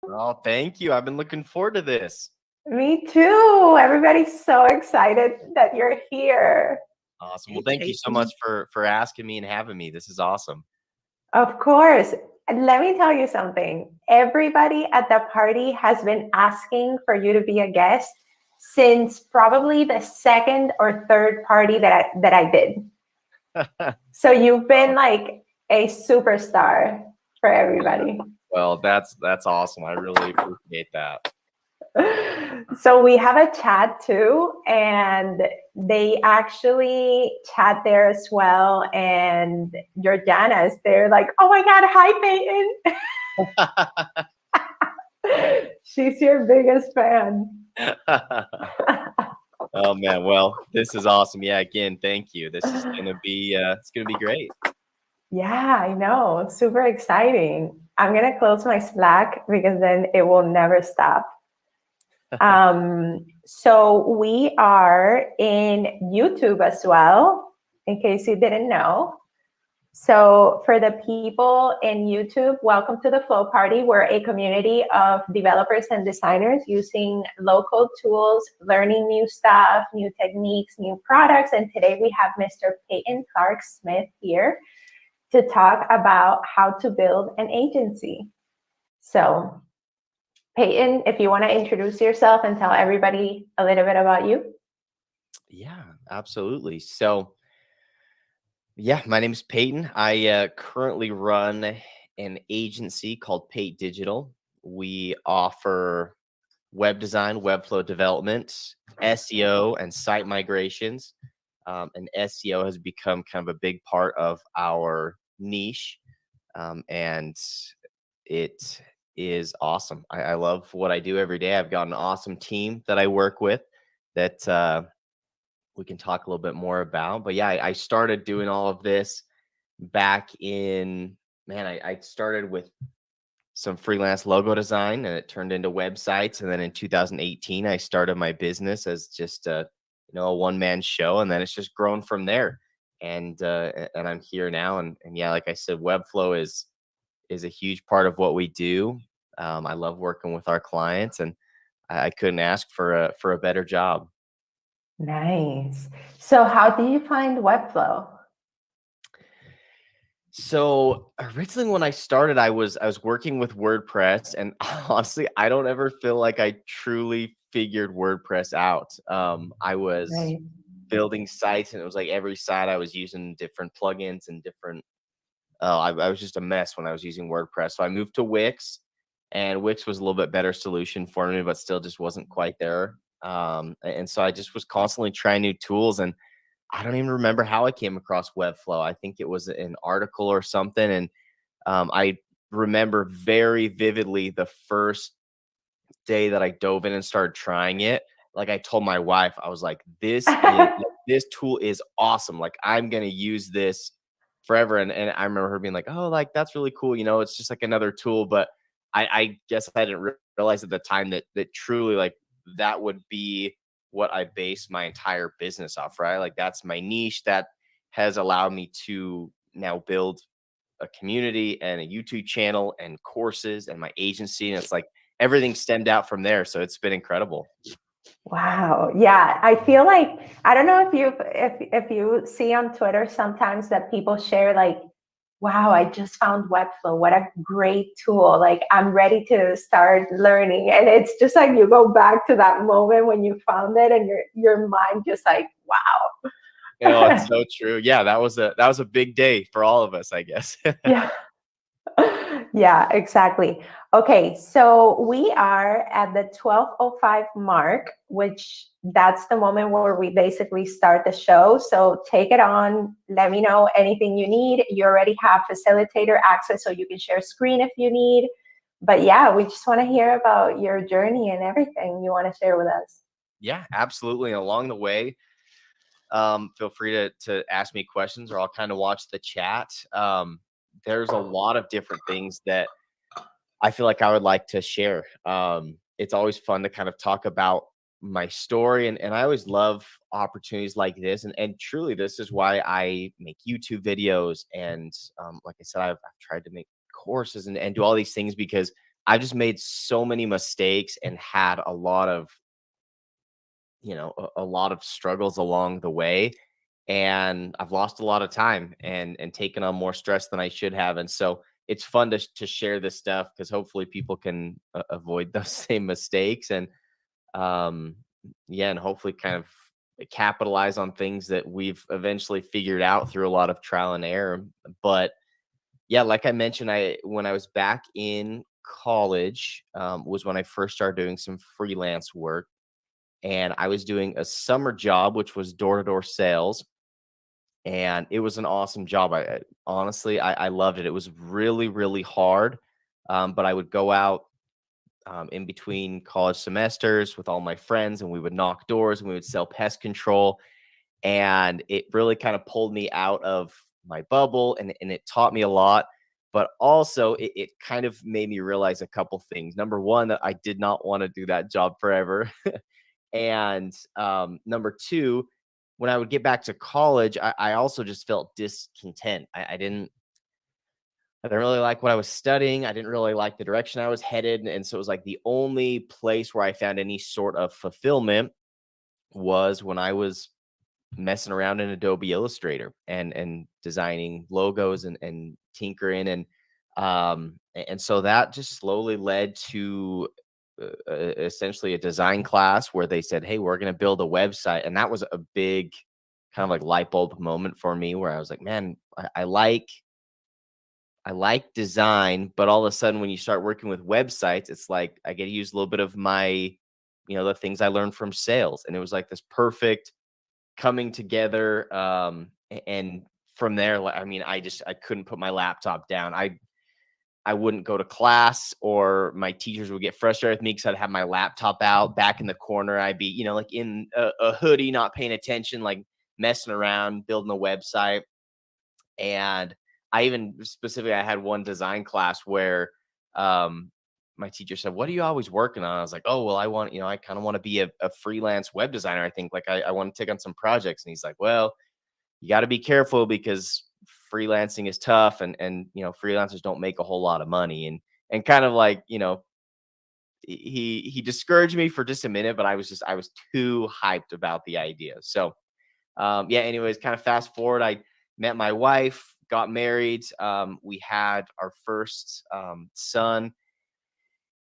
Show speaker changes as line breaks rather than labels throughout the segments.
Oh, thank you. I've been looking forward to this.
Me too. Everybody's so excited that you're here.
Awesome. Well, thank you so much for asking me and having me. This is awesome.
Of course. Let me tell you something. Everybody at the party has been asking for you to be a guest since probably the second or third party that I did. So you've been like a superstar for everybody.
Well, that's awesome. I really appreciate that.
So we have a chat too, and they actually chat there as well. And Jordana's, they're like, "Oh my God, hi Payton." She's your biggest fan.
Oh man, well, this is awesome. Yeah, again, thank you. This is gonna be it's gonna be great.
Yeah, I know. Super exciting. I'm gonna close my Slack because then it will never stop. So we are in YouTube as well, in case you didn't know. So for the people in YouTube, welcome to the Flow Party. We're a community of developers and designers using low-code tools, learning new stuff, new techniques, new products. And today we have Mr. Payton Clark Smith here to talk about how to build an agency. So Payton, if you want to introduce yourself and tell everybody a little bit about you.
Yeah, absolutely. So yeah, my name is Payton. I currently run an agency called Payton Digital. We offer web design, webflow development, SEO, and site migrations. And SEO has become kind of a big part of our niche, and it is awesome. I love what I do every day. I've got an awesome team that I work with that we can talk a little bit more about. But yeah, I started doing all of this back in, man, I started with some freelance logo design and it turned into websites. And then in 2018, I started my business as just a one-man show. And then it's just grown from there. And I'm here now. And yeah, like I said, Webflow is a huge part of what we do. I love working with our clients, and I couldn't ask for a better job.
Nice. So how do you find Webflow?
So originally when I started, I was working with WordPress, and honestly, I don't ever feel like I truly figured WordPress out. I was building sites, and it was like every site I was using different plugins and different. I was just a mess when I was using WordPress. So I moved to Wix, and Wix was a little bit better solution for me, but still just wasn't quite there. And so I just was constantly trying new tools, and I don't even remember how I came across Webflow. I think it was an article or something. And I remember very vividly the first day that I dove in and started trying it. Like I told my wife, I was like, this tool is awesome. Like I'm going to use this forever. And I remember her being like, oh, like that's really cool. It's just like another tool. But I guess I didn't realize at the time that truly like that would be what I base my entire business off, right? Like that's my niche that has allowed me to now build a community and a YouTube channel and courses and my agency. And it's like everything stemmed out from there. So it's been incredible.
Wow. Yeah. I feel like, I don't know if you see on Twitter sometimes that people share like, wow, I just found Webflow. What a great tool. Like I'm ready to start learning. And it's just like you go back to that moment when you found it and your mind just like, wow.
It's so true. Yeah, that was a big day for all of us, I guess.
Yeah. Yeah, exactly. Okay, so we are at the 12:05 mark, which that's the moment where we basically start the show. So take it on. Let me know anything you need. You already have facilitator access, so you can share screen if you need. But yeah, we just want to hear about your journey and everything you want to share with us.
Yeah, absolutely. And along the way, feel free to ask me questions, or I'll kind of watch the chat. There's a lot of different things that I feel like I would like to share. It's always fun to kind of talk about my story, and I always love opportunities like this. And truly, this is why I make YouTube videos. And like I said, I've tried to make courses and do all these things because I've just made so many mistakes and had a lot of, a lot of struggles along the way, and I've lost a lot of time and taken on more stress than I should have. And so it's fun to share this stuff because hopefully people can avoid those same mistakes, and um yeah, and hopefully kind of capitalize on things that we've eventually figured out through a lot of trial and error. But yeah, like I mentioned, I when I was back in college, was when I first started doing some freelance work, and I was doing a summer job, which was door-to-door sales, and it was an awesome job. Honestly, I loved it. It was really, really hard, but I would go out in between college semesters with all my friends, and we would knock doors and we would sell pest control, and it really kind of pulled me out of my bubble, and it taught me a lot. But also, it kind of made me realize a couple things. Number one, that I did not want to do that job forever. And number two, when I would get back to college, I also just felt discontent. I didn't really like what I was studying. I didn't really like the direction I was headed. And so it was like the only place where I found any sort of fulfillment was when I was messing around in Adobe Illustrator and designing logos and tinkering. And so that just slowly led to essentially a design class where they said, "Hey, we're going to build a website." And that was a big kind of like light bulb moment for me, where I was like, man, I like design, but all of a sudden when you start working with websites, it's like I get to use a little bit of my, the things I learned from sales. And it was like this perfect coming together. And from there, like, I mean, I couldn't put my laptop down. I wouldn't go to class, or my teachers would get frustrated with me because I'd have my laptop out back in the corner. I'd be, like in a hoodie, not paying attention, like messing around, building a website. And I even specifically, I had one design class where my teacher said, "What are you always working on?" I was like, "Oh, well, I kind of want to be a freelance web designer. I think like I want to take on some projects." And he's like, "Well, you got to be careful because freelancing is tough, and freelancers don't make a whole lot of money." And kind of like, he discouraged me for just a minute, but I was too hyped about the idea. So yeah, anyways, kind of fast forward, I met my wife, got married. We had our first son,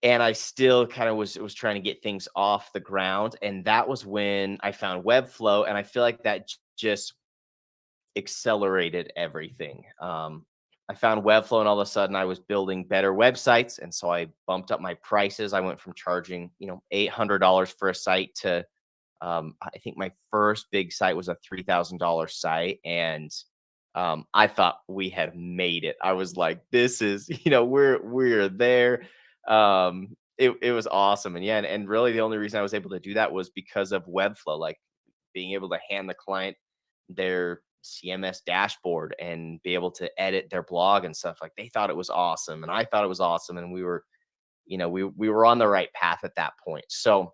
and I still kind of was trying to get things off the ground. And that was when I found Webflow, and I feel like that just accelerated everything. I found Webflow, and all of a sudden I was building better websites, and so I bumped up my prices. I went from charging $800 for a site to I think my first big site was a $3,000 site, and I thought we had made it. I was like, "This is, we're there." It was awesome, and yeah, and really the only reason I was able to do that was because of Webflow, like being able to hand the client their CMS dashboard and be able to edit their blog and stuff. Like they thought it was awesome, and I thought it was awesome, and we were, we were on the right path at that point. So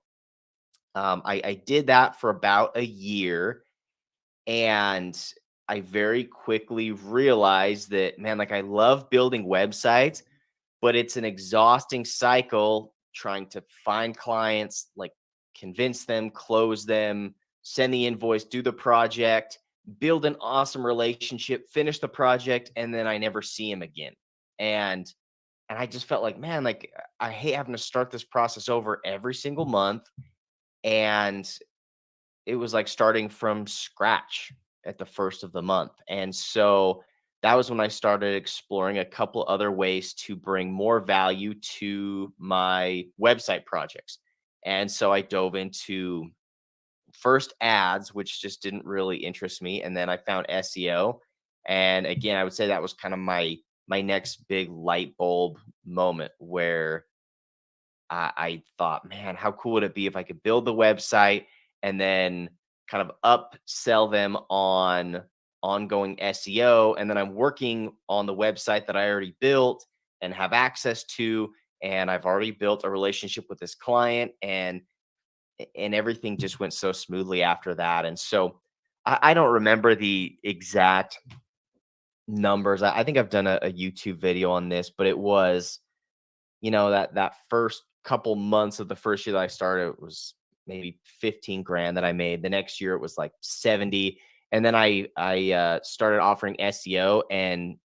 I did that for about a year, and I very quickly realized that, man, like I love building websites, but it's an exhausting cycle trying to find clients, like convince them, close them, send the invoice, do the project, build an awesome relationship, finish the project, and then I never see him again. And and I just felt like, man, like I hate having to start this process over every single month. And it was like starting from scratch at the first of the month. And so that was when I started exploring a couple other ways to bring more value to my website projects. And so I dove into first ads, which just didn't really interest me. And then I found SEO. And again, I would say that was kind of my next big light bulb moment where I thought, man, how cool would it be if I could build the website and then kind of upsell them on ongoing SEO. And then I'm working on the website that I already built and have access to. And I've already built a relationship with this client, and everything just went so smoothly after that. And so I don't remember the exact numbers. I think I've done a YouTube video on this, but it was, that first couple months of the first year that I started, it was maybe 15 grand that I made. The next year it was like 70. And then I started offering SEO, and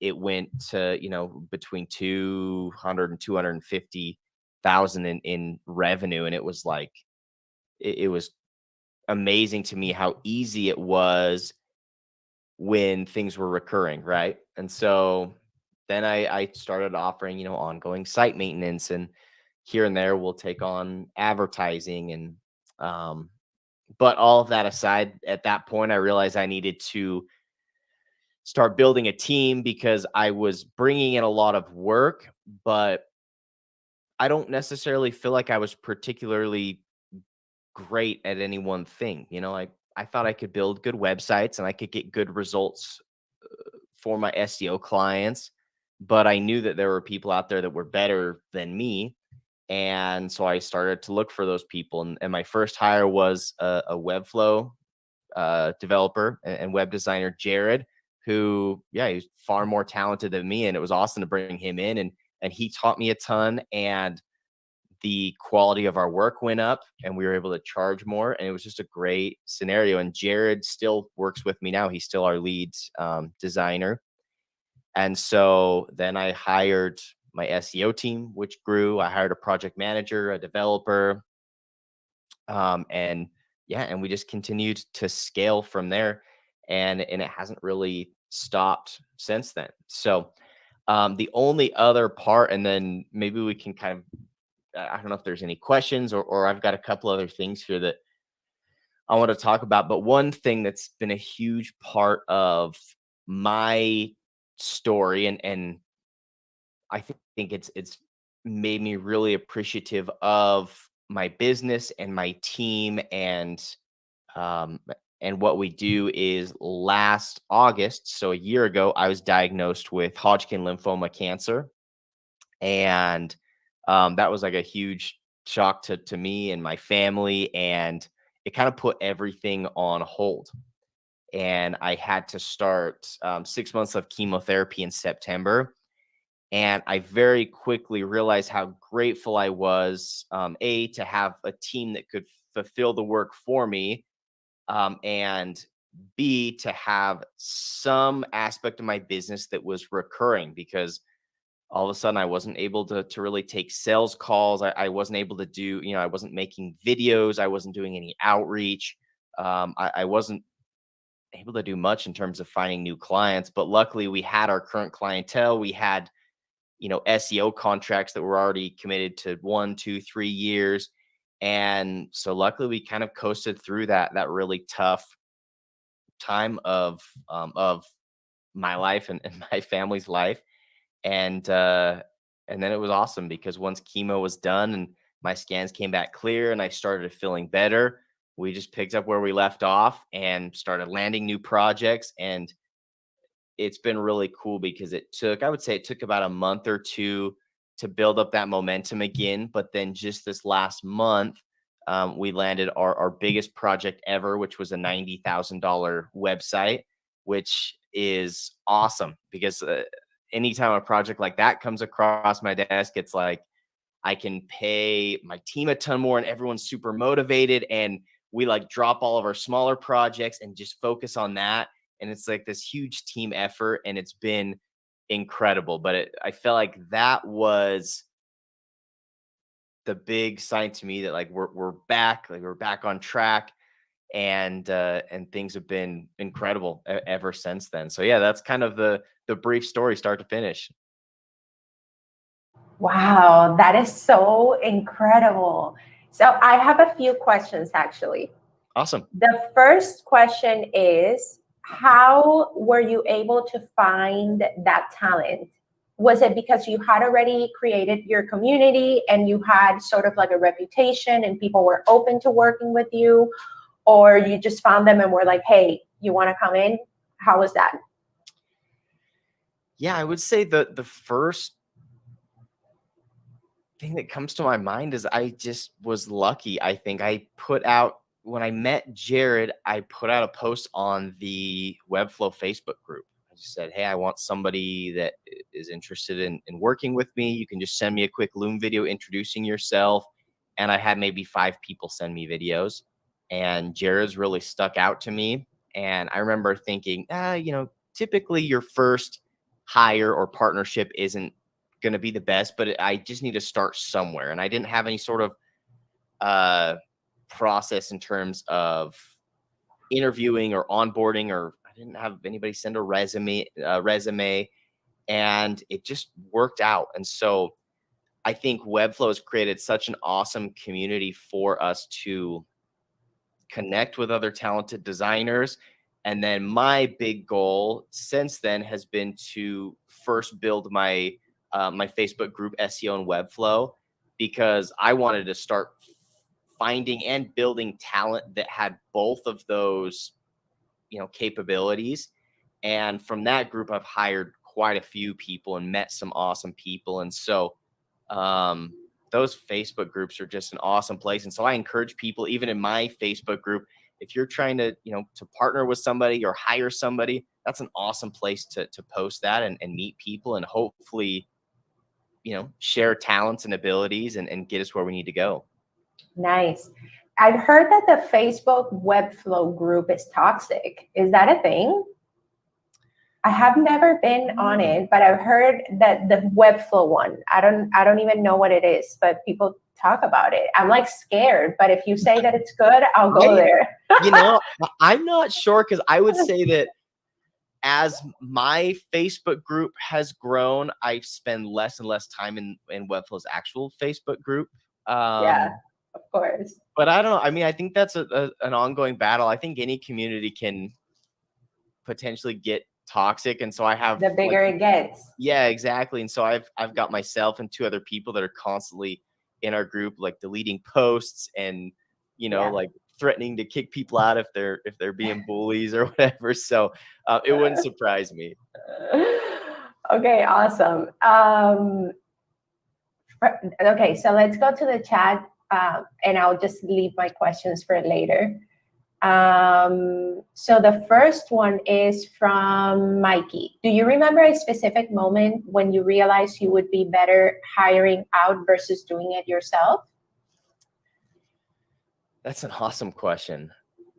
it went to, between 200 and 250,000 in revenue. And it was like, it was amazing to me how easy it was when things were recurring, right? And so then I started offering, ongoing site maintenance, and here and there we'll take on advertising. And but all of that aside, at that point I realized I needed to start building a team, because I was bringing in a lot of work, but I don't necessarily feel like I was particularly great at any one thing. I thought I could build good websites and I could get good results for my SEO clients, but I knew that there were people out there that were better than me. And so I started to look for those people. And my first hire was a Webflow developer and web designer, Jared, who, yeah, he's far more talented than me. And it was awesome to bring him in. And he taught me a ton. And the quality of our work went up, and we were able to charge more. And it was just a great scenario. And Jared still works with me now. He's still our lead designer. And so then I hired my SEO team, which grew. I hired a project manager, a developer, and yeah, and we just continued to scale from there. And it hasn't really stopped since then. So the only other part, and then maybe we can kind of, I don't know if there's any questions, or I've got a couple other things here that I want to talk about. But one thing that's been a huge part of my story, and I think it's made me really appreciative of my business and my team, um and what we do, is last August, so a year ago, I was diagnosed with Hodgkin lymphoma cancer. And that was like a huge shock to me and my family, and it kind of put everything on hold. And I had to start 6 months of chemotherapy in September. And I very quickly realized how grateful I was, A, to have a team that could fulfill the work for me, and B, to have some aspect of my business that was recurring, because all of a sudden I wasn't able to really take sales calls. I wasn't able to do, I wasn't making videos. I wasn't doing any outreach. I wasn't able to do much in terms of finding new clients. But luckily we had our current clientele. We had, SEO contracts that were already committed to 1, 2, 3 years. And so luckily we kind of coasted through that really tough time of my life and my family's life. And then it was awesome, because once chemo was done and my scans came back clear and I started feeling better, we just picked up where we left off and started landing new projects. And it's been really cool, because I would say it took about a month or two to build up that momentum again. But then just this last month, we landed our biggest project ever, which was a $90,000 website, which is awesome, because anytime a project like that comes across my desk, it's like I can pay my team a ton more, and everyone's super motivated, and we like drop all of our smaller projects and just focus on that. And it's like this huge team effort, and it's been incredible. But I felt like that was the big sign to me that, like, we're back, like we're back on track. And things have been incredible ever since then. So yeah, that's kind of the brief story, start to finish.
Wow, that is so incredible. So I have a few questions, actually.
Awesome.
The first question is, how were you able to find that talent? was it because you had already created your community and you had sort of like a reputation and people were open to working with you, or you just found them and were like, hey, you want to come in? How was that?
Yeah, I would say the first thing that comes to my mind is I just was lucky. I think I put out, when I met Jared, I put out a post on the Webflow Facebook group. I just said, hey, I want somebody that is interested in working with me. You can just send me a quick Loom video introducing yourself. And I had maybe 5 people send me videos. And Jared's really stuck out to me. And I remember thinking, typically your first hire or partnership isn't going to be the best, but I just need to start somewhere. And I didn't have any sort of process in terms of interviewing or onboarding, or I didn't have anybody send a resume, and it just worked out. And so I think Webflow has created such an awesome community for us to connect with other talented designers. And then my big goal since then has been to first build my my Facebook group SEO and Webflow, because I wanted to start finding and building talent that had both of those, capabilities. And from that group, I've hired quite a few people and met some awesome people. And so those Facebook groups are just an awesome place. And so I encourage people, even in my Facebook group, if you're trying to, to partner with somebody or hire somebody, that's an awesome place to post that and meet people and hopefully, share talents and abilities and get us where we need to go.
Nice. I've heard that the Facebook Webflow group is toxic. Is that a thing? I have never been on it, but I've heard that the Webflow one, I don't even know what it is, but people talk about it. I'm like scared, but if you say that it's good, I'll go there.
I'm not sure, because I would say that as my Facebook group has grown, I spend less and less time in Webflow's actual Facebook group.
Yeah, of course.
But I don't know. I mean, I think that's an ongoing battle. I think any community can potentially get toxic, and so I have,
the bigger it gets.
Yeah, exactly. And so I've got myself and 2 other people that are constantly in our group, like deleting posts and like threatening to kick people out if they're being bullies or whatever. So it wouldn't surprise me.
Okay, awesome. Okay, so let's go to the chat, and I'll just leave my questions for later. So the first one is from Mikey. Do you remember a specific moment when you realized you would be better hiring out versus doing it yourself?
That's an awesome question.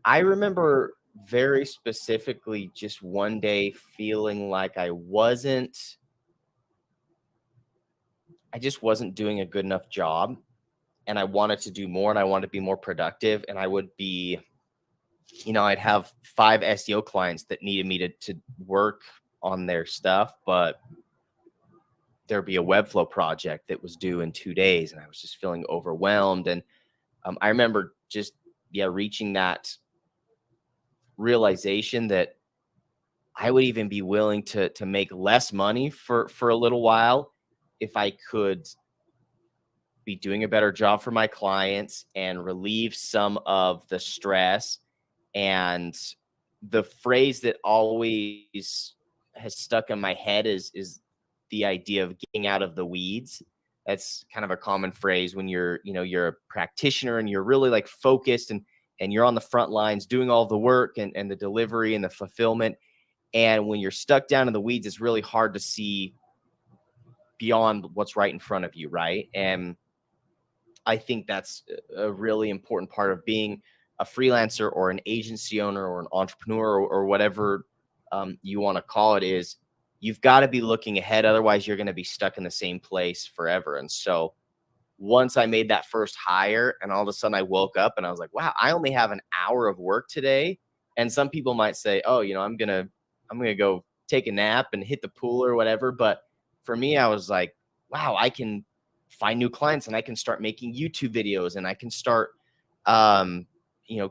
I remember very specifically just one day feeling like I just wasn't doing a good enough job, and I wanted to do more and I wanted to be more productive. And I would be, I'd have 5 SEO clients that needed me to work on their stuff, but there'd be a Webflow project that was due in 2 days, and I was just feeling overwhelmed. And I remember just, reaching that realization that I would even be willing to make less money for a little while if I could be doing a better job for my clients and relieve some of the stress. And the phrase that always has stuck in my head is the idea of getting out of the weeds. That's kind of a common phrase when you're a practitioner and you're really like focused and you're on the front lines doing all the work and the delivery and the fulfillment. And when you're stuck down in the weeds, it's really hard to see beyond what's right in front of you, right? And I think that's a really important part of being a freelancer or an agency owner or an entrepreneur or whatever you want to call it, is you've got to be looking ahead. Otherwise, you're going to be stuck in the same place forever. And so once I made that first hire and all of a sudden I woke up and I was like, wow, I only have an hour of work today. And some people might say, oh, I'm going to go take a nap and hit the pool or whatever. But for me, I was like, wow, I can find new clients and I can start making YouTube videos and I can start,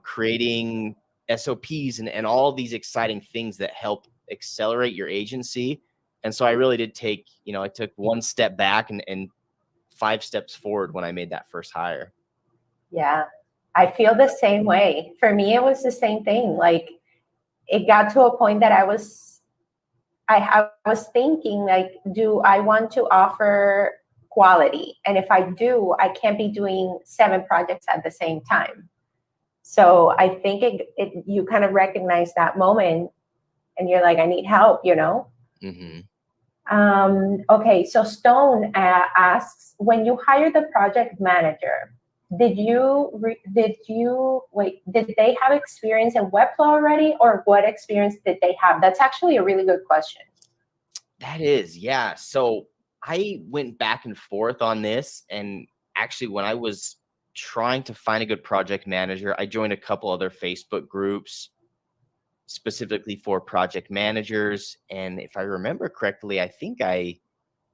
creating SOPs and all these exciting things that help accelerate your agency. And so I really did take, I took one step back and 5 steps forward when I made that first hire.
Yeah, I feel the same way. For me, it was the same thing. Like, it got to a point that I was thinking, like, do I want to offer quality? And if I do, I can't be doing 7 projects at the same time. So I think you kind of recognize that moment and you're like, I need help,
Mm-hmm.
Okay, so Stone asks, when you hired the project manager, did they have experience in Webflow already, or what experience did they have? That's actually a really good question.
That is, yeah. So I went back and forth on this, and actually when I was trying to find a good project manager, I joined a couple other Facebook groups specifically for project managers. And if I remember correctly, I think I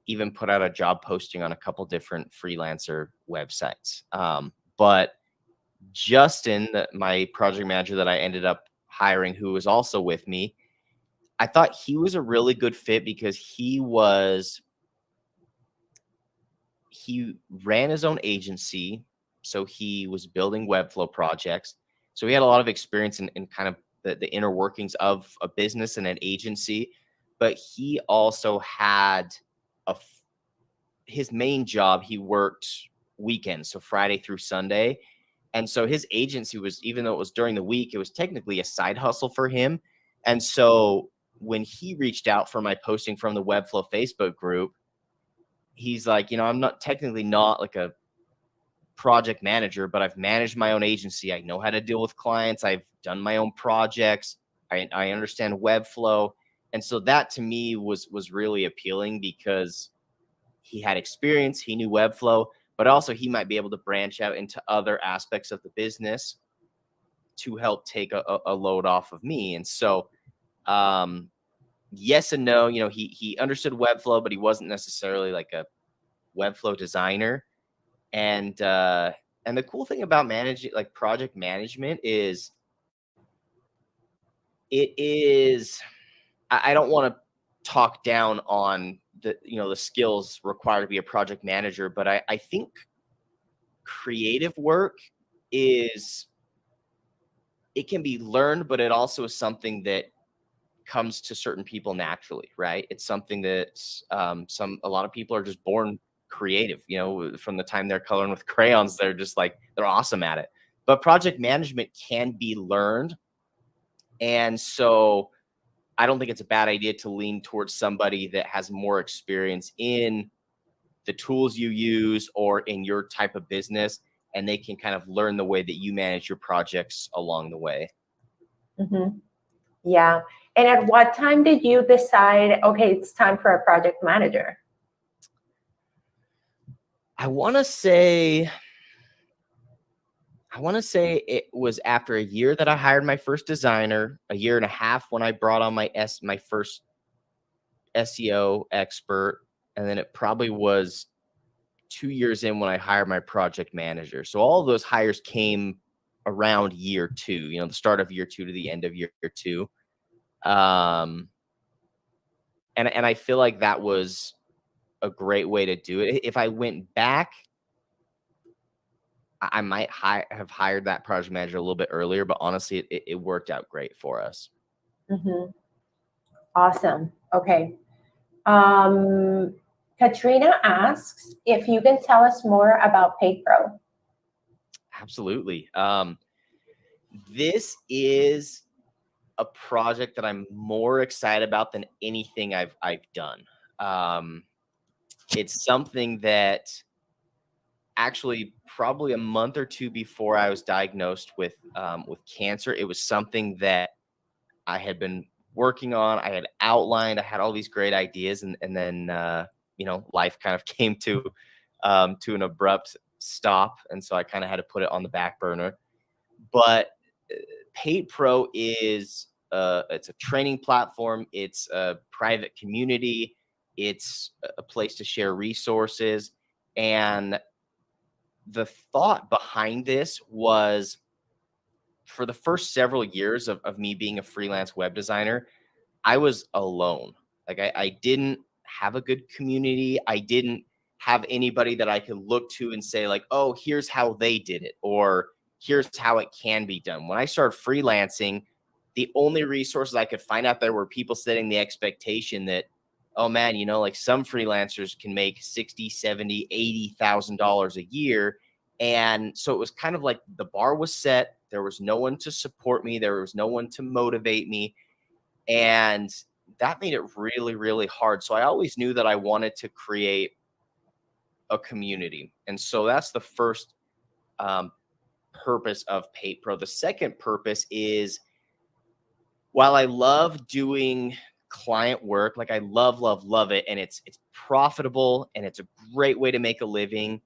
even put out a job posting on a couple different freelancer websites. But Justin, my project manager that I ended up hiring, who was also with me, I thought he was a really good fit because he ran his own agency. So he was building Webflow projects. So he had a lot of experience in kind of the inner workings of a business and an agency. But he also had his main job, he worked weekends, so Friday through Sunday. And so his agency was, even though it was during the week, it was technically a side hustle for him. And so when he reached out for my posting from the Webflow Facebook group, he's like, I'm technically not like a project manager, but I've managed my own agency. I know how to deal with clients. I've done my own projects. I understand Webflow. And so that to me was really appealing because he had experience, he knew Webflow, but also he might be able to branch out into other aspects of the business to help take a load off of me. And so, yes and no, he understood Webflow, but he wasn't necessarily like a Webflow designer. And the cool thing about managing, like project management, is I don't want to talk down on the skills required to be a project manager, but I think creative work it can be learned, but it also is something that comes to certain people naturally, right? It's something that a lot of people are just born creative, from the time they're coloring with crayons, they're awesome at it. But project management can be learned. And so I don't think it's a bad idea to lean towards somebody that has more experience in the tools you use or in your type of business, and they can kind of learn the way that you manage your projects along the way.
Mm-hmm. Yeah. And at what time did you decide, okay, it's time for a project manager?
I want to say it was after a year that I hired my first designer, a year and a half when I brought on my first SEO expert, and then it probably was 2 years in when I hired my project manager. So all of those hires came around year 2, the start of year 2 to the end of year 2. And I feel like that was a great way to do it. If I went back, I might have hired that project manager a little bit earlier, but honestly, it worked out great for us.
Mm-hmm. Awesome. Okay. Katrina asks if you can tell us more about PayPro.
Absolutely. This is a project that I'm more excited about than anything I've done. It's something that actually probably a month or 2 before I was diagnosed with cancer, it was something that I had been working on. I had outlined. I had all these great ideas, and then life kind of came to an abrupt stop, and so I kind of had to put it on the back burner. But PayPro is it's a training platform. It's a private community. It's a place to share resources. And the thought behind this was, for the first several years of me being a freelance web designer, I was alone. Like I didn't have a good community. I didn't have anybody that I could look to and say like, oh, here's how they did it, or here's how it can be done. When I started freelancing, the only resources I could find out there were people setting the expectation that, oh man, you know, like some freelancers can make 60, 70, $80,000 a year. And so it was kind of like the bar was set. There was no one to support me. There was no one to motivate me. And that made it really, really hard. So I always knew that I wanted to create a community. And so that's the first um, purpose of PayPro. The second purpose is, while I love doing client work, like I love, love, love it, and it's profitable and it's a great way to make a living.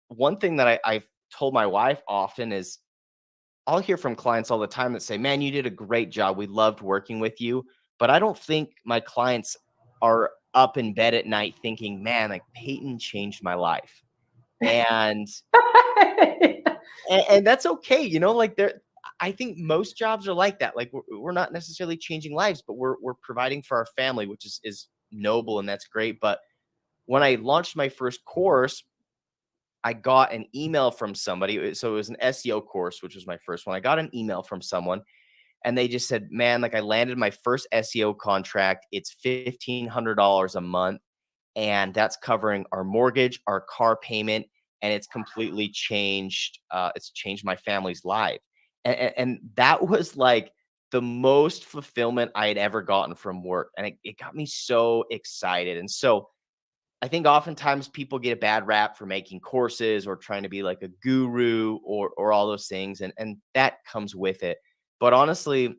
One thing that I've told my wife often is, I'll hear from clients all the time that say, "Man, you did a great job. We loved working with you." But I don't think my clients are up in bed at night thinking, "Man, like Payton changed my life." And and that's okay, you know, like I think most jobs are like that. Like we're not necessarily changing lives, but we're providing for our family, which is noble and that's great. But when I launched my first course, I got an email from somebody. So it was an SEO course, which was my first one. I got an email from someone and they just said, "Man, like I landed my first SEO contract. It's $1,500 a month. And that's covering our mortgage, our car payment, and it's completely changed. It's changed my family's life." And that was like the most fulfillment I had ever gotten from work. And it got me so excited. And so I think oftentimes people get a bad rap for making courses or trying to be like a guru or all those things. And that comes with it. But honestly,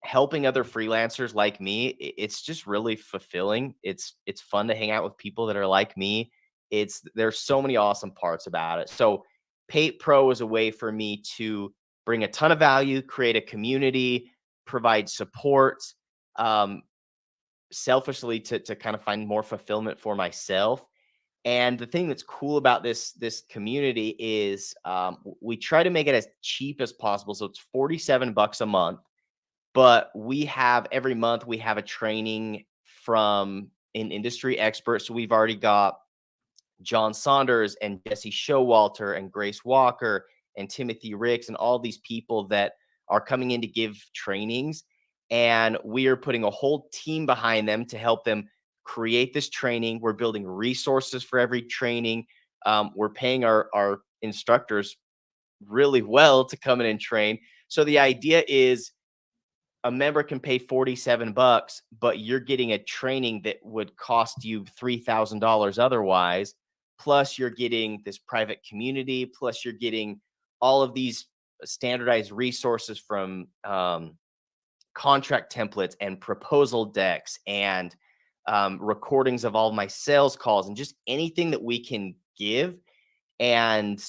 helping other freelancers like me, it's just really fulfilling. It's fun to hang out with people that are like me. There's so many awesome parts about it. So PayPro is a way for me to bring a ton of value, create a community, provide support, um, selfishly to kind of find more fulfillment for myself. And the thing that's cool about this community is we try to make it as cheap as possible. So it's $47 a month, but we have every month we have a training from an industry expert. So we've already got John Saunders and Jesse Showalter and Grace Walker and Timothy Ricks and all these people that are coming in to give trainings. And we are putting a whole team behind them to help them create this training. We're building resources for every training. We're paying our instructors really well to come in and train. So the idea is a member can pay $47, but you're getting a training that would cost you $3,000 otherwise. Plus, you're getting this private community. Plus, you're getting all of these standardized resources from contract templates and proposal decks and recordings of all of my sales calls and just anything that we can give. And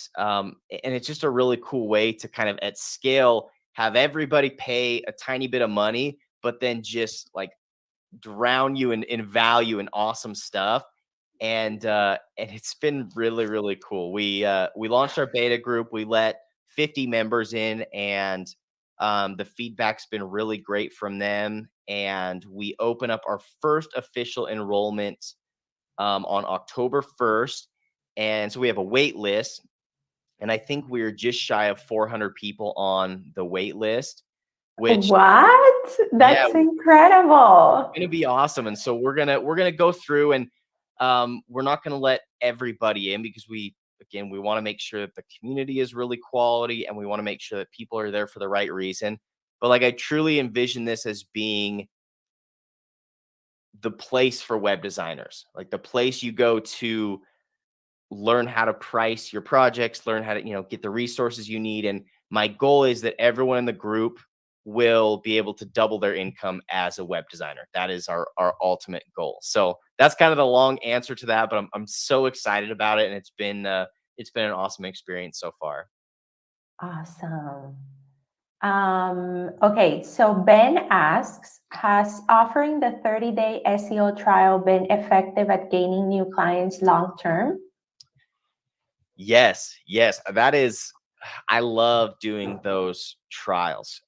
it's just a really cool way to kind of at scale have everybody pay a tiny bit of money, but then just like drown you in value and awesome stuff. And it's been really, really cool. We launched our beta group. We let 50 members in, and the feedback's been really great from them. And we open up our first official enrollment on October 1st. And so we have a wait list. And I think we're just shy of 400 people on the wait list, which
what? That's incredible.
It's gonna be awesome. And so we're gonna go through and we're not gonna let everybody in because we want to make sure that the community is really quality and we want to make sure that people are there for the right reason. But like I truly envision this as being the place for web designers, like the place you go to learn how to price your projects, learn how to, get the resources you need. And my goal is that everyone in the group will be able to double their income as a web designer. That is our ultimate goal. So that's kind of the long answer to that, but I'm so excited about it. And it's been an awesome experience so far.
Awesome. Okay, so Ben asks, has offering the 30-day SEO trial been effective at gaining new clients long term?
Yes, that is. I love doing those trials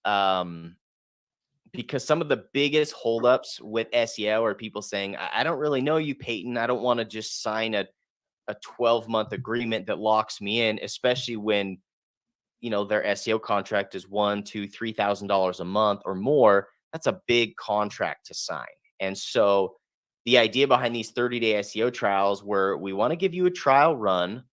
because some of the biggest holdups with SEO are people saying, I don't really know you, Payton. I don't want to just sign a 12-month agreement that locks me in, especially when, their SEO contract is $1,000, $2,000, $3,000 a month or more. That's a big contract to sign. And so the idea behind these 30-day SEO trials, where we want to give you a trial run,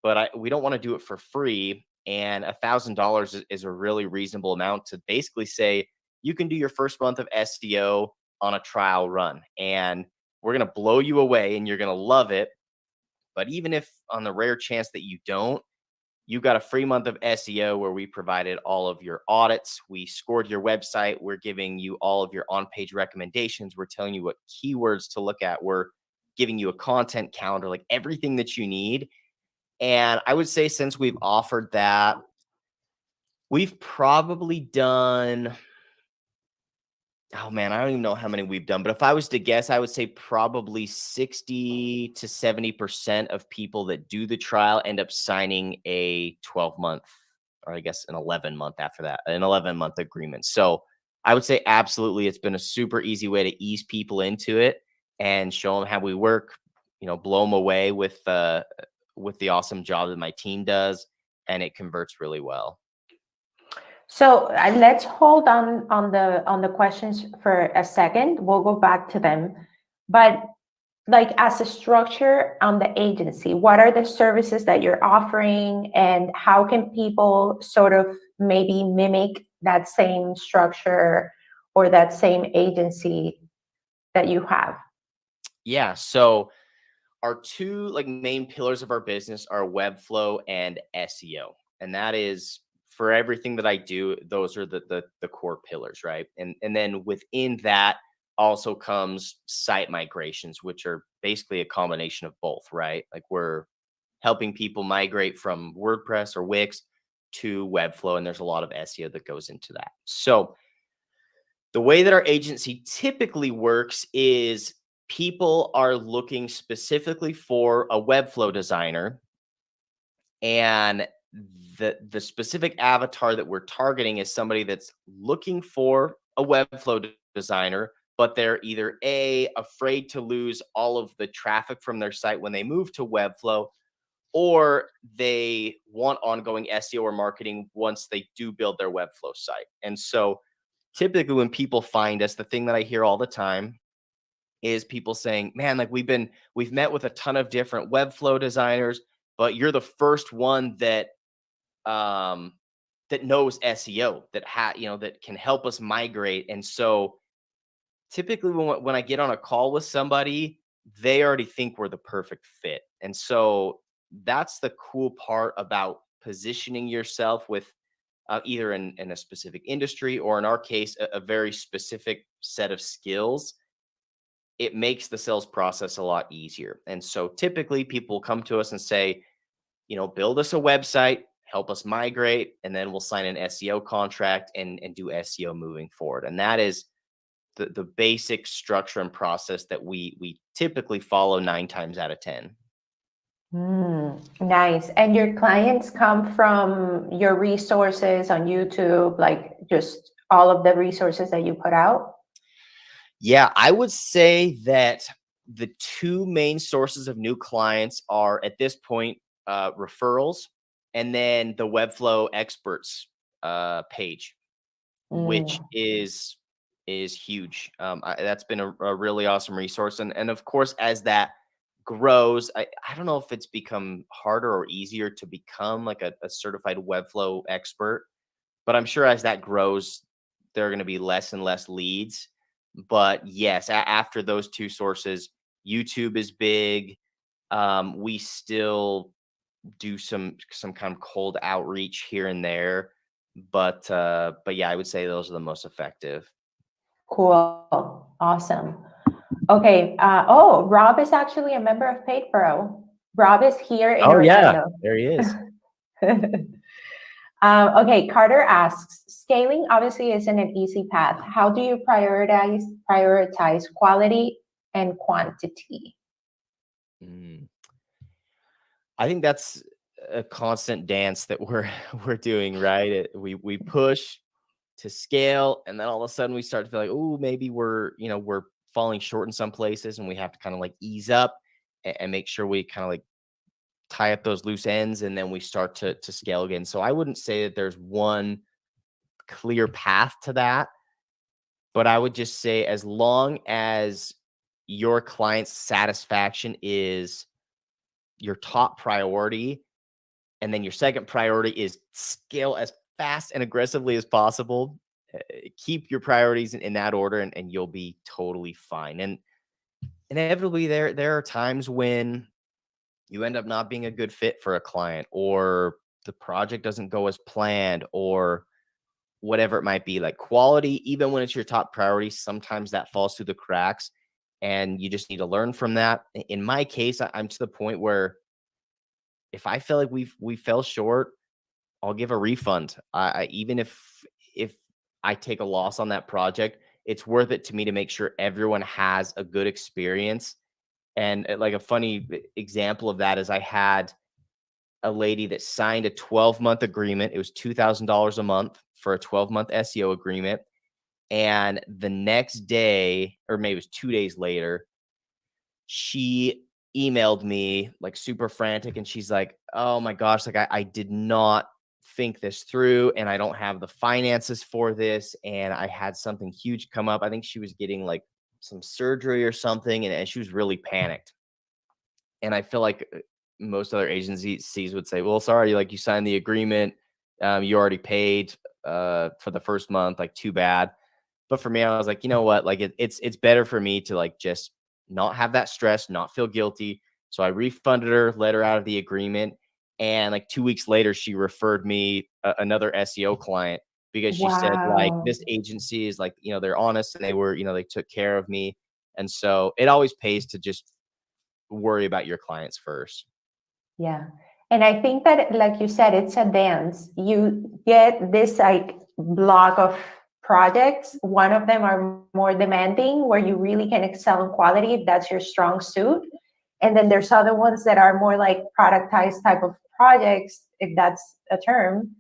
but we don't want to do it for free. And $1,000 is a really reasonable amount to basically say you can do your first month of SEO on a trial run, and we're going to blow you away and you're going to love it. But even if on the rare chance that you don't, you got a free month of SEO where we provided all of your audits. We scored your website. We're giving you all of your on-page recommendations. We're telling you what keywords to look at. We're giving you a content calendar, like everything that you need. And I would say since we've offered that, we've probably done, oh man, I don't even know how many we've done, but if I was to guess, I would say probably 60 to 70% of people that do the trial end up signing a 12-month, or I guess an 11-month after that, an 11-month agreement. So I would say absolutely, it's been a super easy way to ease people into it and show them how we work, blow them away with the awesome job that my team does, and it converts really well.
So let's hold on the questions for a second. We'll go back to them, but like as a structure on the agency, what are the services that you're offering, and how can people sort of maybe mimic that same structure or that same agency that you have?
Yeah, so our two main pillars of our business are Webflow and SEO, and that is for everything that I do. Those are the core pillars, right? And then within that also comes site migrations, which are basically a combination of both, right? Like we're helping people migrate from WordPress or Wix to Webflow, and there's a lot of SEO that goes into that. So the way that our agency typically works is people are looking specifically for a Webflow designer, and the specific avatar that we're targeting is somebody that's looking for a Webflow designer, but they're either afraid to lose all of the traffic from their site when they move to Webflow, or they want ongoing SEO or marketing once they do build their Webflow site. And so typically when people find us, the thing that I hear all the time is people saying, man, like we've met with a ton of different Webflow designers, but you're the first one that that knows SEO, that can help us migrate. And so typically when I get on a call with somebody, they already think we're the perfect fit. And so that's the cool part about positioning yourself with either in a specific industry, or in our case, a very specific set of skills. It makes the sales process a lot easier. And so typically people come to us and say, build us a website, help us migrate, and then we'll sign an SEO contract and do SEO moving forward. And that is the basic structure and process that we typically follow 9 times out of 10.
Nice. And your clients come from your resources on YouTube, like just all of the resources that you put out?
Yeah, I would say that the two main sources of new clients are at this point referrals, and then the Webflow experts page, which is huge. That's been a really awesome resource, and of course, as that grows, I don't know if it's become harder or easier to become like a certified Webflow expert, but I'm sure as that grows, there are going to be less and less leads. But yes, after those two sources, YouTube is big. We still do some kind of cold outreach here and there, but yeah, I would say those are the most effective.
Cool. Awesome. Okay. Rob is actually a member of PayPro. Rob is here in Orlando.
Yeah, there he is.
Okay, Carter asks, scaling obviously isn't an easy path. How do you prioritize quality and quantity?
I think that's a constant dance that we're doing, right? We push to scale. And then all of a sudden we start to feel like, oh, maybe we're falling short in some places, and we have to kind of like ease up and make sure we kind of like tie up those loose ends, and then we start to scale again. So I wouldn't say that there's one clear path to that, but I would just say as long as your client's satisfaction is your top priority, and then your second priority is scale as fast and aggressively as possible, keep your priorities in that order, and you'll be totally fine. And inevitably there are times when you end up not being a good fit for a client, or the project doesn't go as planned, or whatever it might be. Like quality, even when it's your top priority, sometimes that falls through the cracks, and you just need to learn from that. In my case, I'm to the point where if I feel like we fell short, I'll give a refund. I even if I take a loss on that project, it's worth it to me to make sure everyone has a good experience. And like a funny example of that is I had a lady that signed a 12-month agreement. It was $2,000 a month for a 12-month SEO agreement. And the next day, or maybe it was 2 days later, she emailed me like super frantic, and she's like, oh my gosh, like I did not think this through, and I don't have the finances for this, and I had something huge come up. I think she was getting like some surgery or something, and she was really panicked. And I feel like most other agencies would say, well, sorry, like you signed the agreement, you already paid for the first month, like too bad. But for me, I was like, you know what, like it's better for me to like just not have that stress, not feel guilty. So I refunded her, let her out of the agreement, and like 2 weeks later, she referred me another SEO client, because she said like
Wow.
this agency is like, they're honest, and they took care of me. And so it always pays to just worry about your clients first.
Yeah. And I think that, like you said, it's a dance. You get this like block of projects. One of them are more demanding, where you really can excel in quality if that's your strong suit. And then there's other ones that are more like productized type of projects, if that's a term,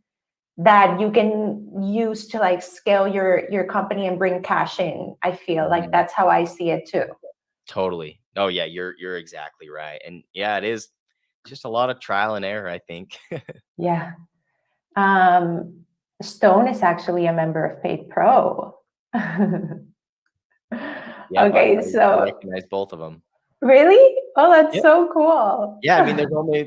that you can use to like scale your company and bring cash in. I feel like that's how I see it too.
Totally. Oh yeah, you're exactly right. And yeah, it is just a lot of trial and error, I think.
Yeah. Stone is actually a member of PayPro.
Yep,
Okay,
I
so
recognize both of them.
really? Oh, that's
Yep.
so cool.
Yeah, I mean,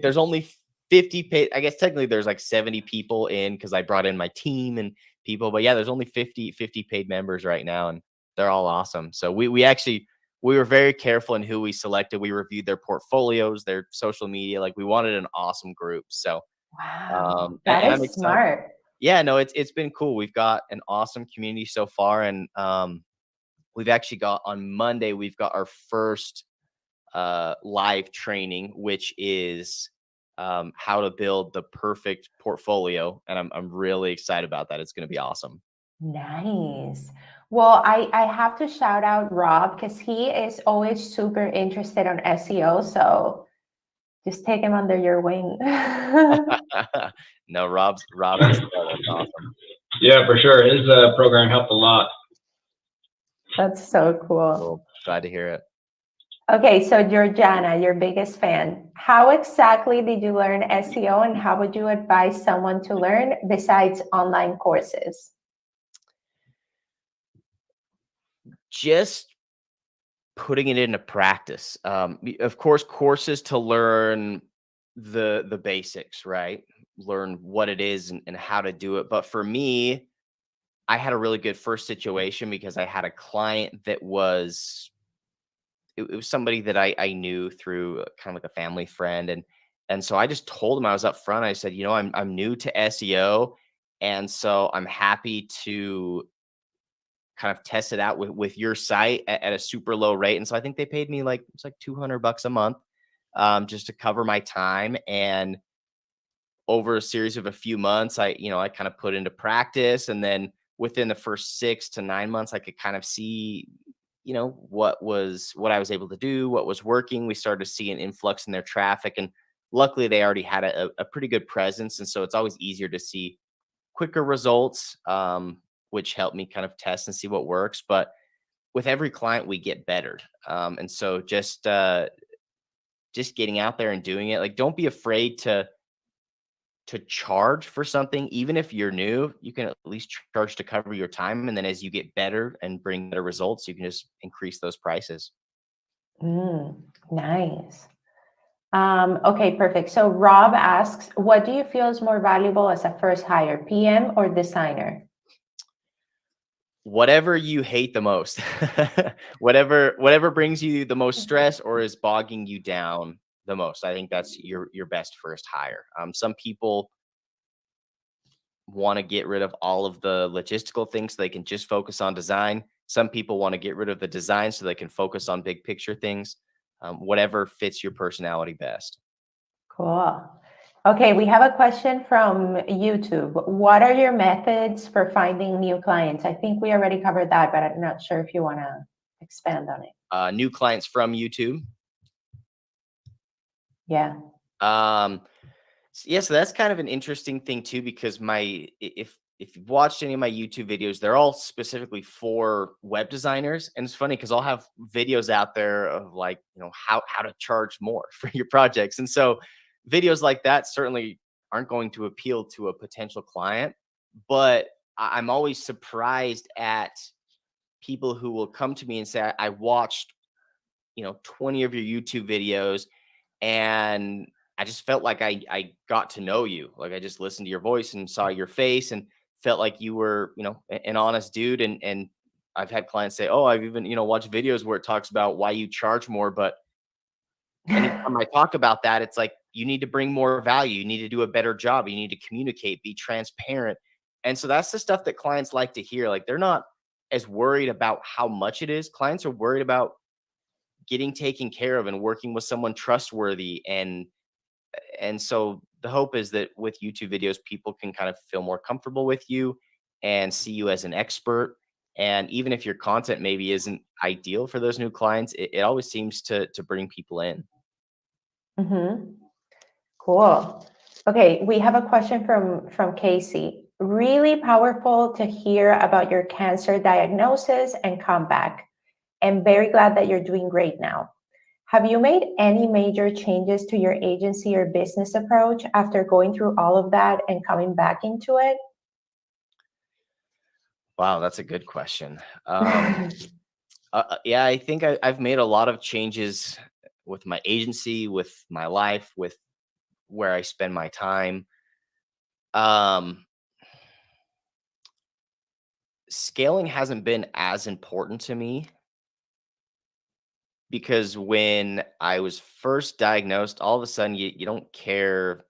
there's only 50 paid. I guess technically there's like 70 people in, because I brought in my team and people, but yeah, there's only 50 paid members right now, and they're all awesome. So we were very careful in who we selected. We reviewed their portfolios, their social media. Like we wanted an awesome group. So
Wow, that
and I'm
is
excited.
smart.
Yeah, no, it's been cool. We've got an awesome community so far, and we've actually got on Monday, we've got our first live training, which is how to build the perfect portfolio, and I'm really excited about that. It's going to be awesome.
Nice. Well, I have to shout out Rob, because he is always super interested on SEO. So just take him under your wing.
No, Rob's a star. That's awesome.
Yeah, for sure. His program helped a lot.
That's so cool.
Cool. Glad to hear it.
Okay, so Georgiana, your biggest fan. How exactly did you learn SEO, and how would you advise someone to learn besides online courses?
Just putting it into practice. Of course, courses to learn the basics, right? Learn what it is and how to do it. But for me, I had a really good first situation, because I had a client that it was somebody that I knew through kind of like a family friend. And so I just told him, I was up front. I said, I'm new to SEO. And so I'm happy to kind of test it out with your site at a super low rate. And so I think they paid me like, it's like $200 a month, just to cover my time. And over a series of a few months, I kind of put into practice. And then within the first 6 to 9 months, I could kind of see, what I was able to do, what was working. We started to see an influx in their traffic. And luckily they already had a pretty good presence. And so it's always easier to see quicker results. which helped me kind of test and see what works. But with every client, we get better. And so just getting out there and doing it, like, don't be afraid to charge for something. Even if you're new, you can at least charge to cover your time. And then as you get better and bring better results, you can just increase those prices.
Nice. Okay, perfect. So Rob asks, what do you feel is more valuable as a first hire, PM or designer?
Whatever you hate the most, whatever brings you the most stress or is bogging you down the most. I think that's your best first hire. Some people want to get rid of all of the logistical things so they can just focus on design. Some people want to get rid of the design so they can focus on big picture things. Whatever fits your personality best.
Cool. Okay, we have a question from YouTube. What are your methods for finding new clients? I think we already covered that, but I'm not sure if you want to expand on it.
New clients from YouTube.
Yeah.
Yeah, so that's kind of an interesting thing too, because if you've watched any of my YouTube videos, they're all specifically for web designers. And it's funny because I'll have videos out there of, like, how to charge more for your projects. And so videos like that certainly aren't going to appeal to a potential client. But I'm always surprised at people who will come to me and say, I watched 20 of your YouTube videos, and I just felt like I got to know you. Like, I just listened to your voice and saw your face and felt like you were, an honest dude. And I've had clients say, oh, I've even, watched videos where it talks about why you charge more. But anytime I talk about that, it's like, you need to bring more value. You need to do a better job. You need to communicate, be transparent. And so that's the stuff that clients like to hear. Like, they're not as worried about how much it is. Clients are worried about getting taken care of and working with someone trustworthy. And so the hope is that with YouTube videos, people can kind of feel more comfortable with you and see you as an expert. And even if your content maybe isn't ideal for those new clients, it always seems to bring people in.
Cool. Okay, we have a question from Casey. Really powerful to hear about your cancer diagnosis and comeback. And very glad that you're doing great now. Have you made any major changes to your agency or business approach after going through all of that and coming back into it?
Wow, that's a good question. Yeah, I think I've made a lot of changes with my agency, with my life, with where I spend my time. Scaling hasn't been as important to me, because when I was first diagnosed, all of a sudden you don't care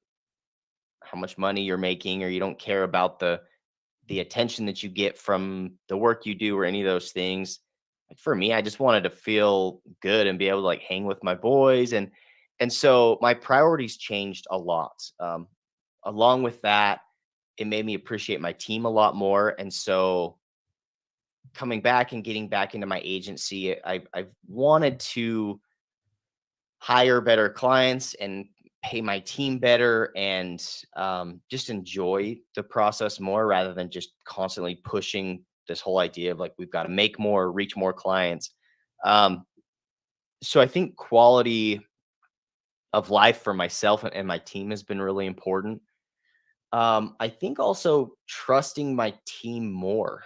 how much money you're making, or you don't care about the attention that you get from the work you do or any of those things. Like, for me, I just wanted to feel good and be able to, like, hang with my boys, and so my priorities changed a lot. Along with that, it made me appreciate my team a lot more. And so coming back and getting back into my agency, I've wanted to hire better clients and pay my team better, and just enjoy the process more, rather than just constantly pushing this whole idea of, like, we've got to make more, reach more clients. So I think quality of life for myself and my team has been really important. I think also trusting my team more.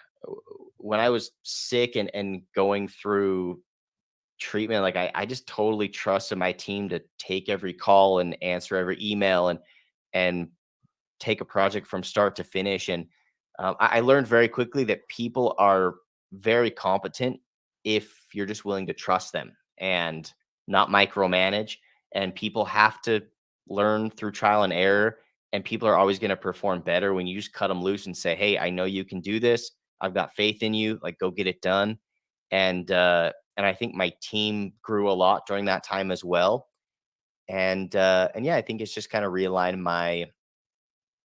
When I was sick and going through treatment, like, I just totally trusted my team to take every call and answer every email and take a project from start to finish. And I learned very quickly that people are very competent if you're just willing to trust them and not micromanage. And people have to learn through trial and error. And people are always going to perform better when you just cut them loose and say, hey, I know you can do this. I've got faith in you. Like, go get it done. And I think my team grew a lot during that time as well. And yeah, I think it's just kind of realigned my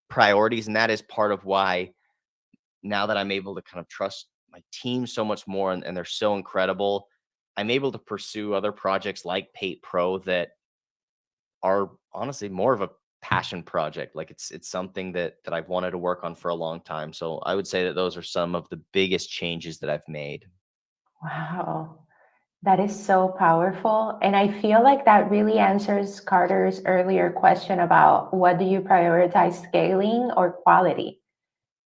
priorities. And that is part of why, now that I'm able to kind of trust my team so much more, and they're so incredible, I'm able to pursue other projects like PayPro that are honestly more of a passion project. Like it's something that I've wanted to work on for a long time. So I would say that those are some of the biggest changes that I've made.
Wow. That is so powerful. And I feel like that really answers Carter's earlier question about what do you prioritize, scaling or quality?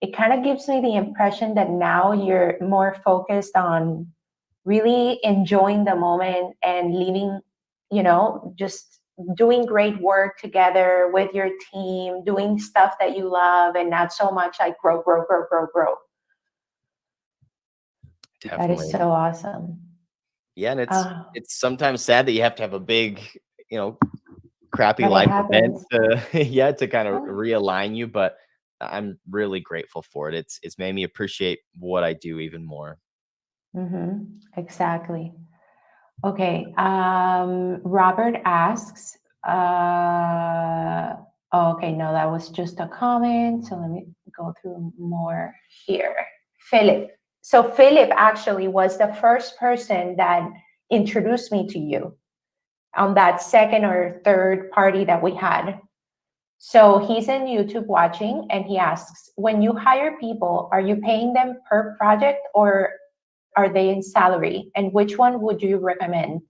It kind of gives me the impression that now you're more focused on really enjoying the moment and leaving, just doing great work together with your team, doing stuff that you love and not so much like grow, grow, grow, grow, grow.
Definitely.
That is so awesome.
Yeah, and it's sometimes sad that you have to have a big, crappy
But it
life event
happens.
to kind of realign you. But I'm really grateful for it. It's made me appreciate what I do even more.
Exactly. Okay. Robert asks, okay, no, that was just a comment. So let me go through more here. Philip. So Philip actually was the first person that introduced me to you on that second or third party that we had. So he's in YouTube watching and he asks, when you hire people, are you paying them per project or are they in salary? And which one would you recommend?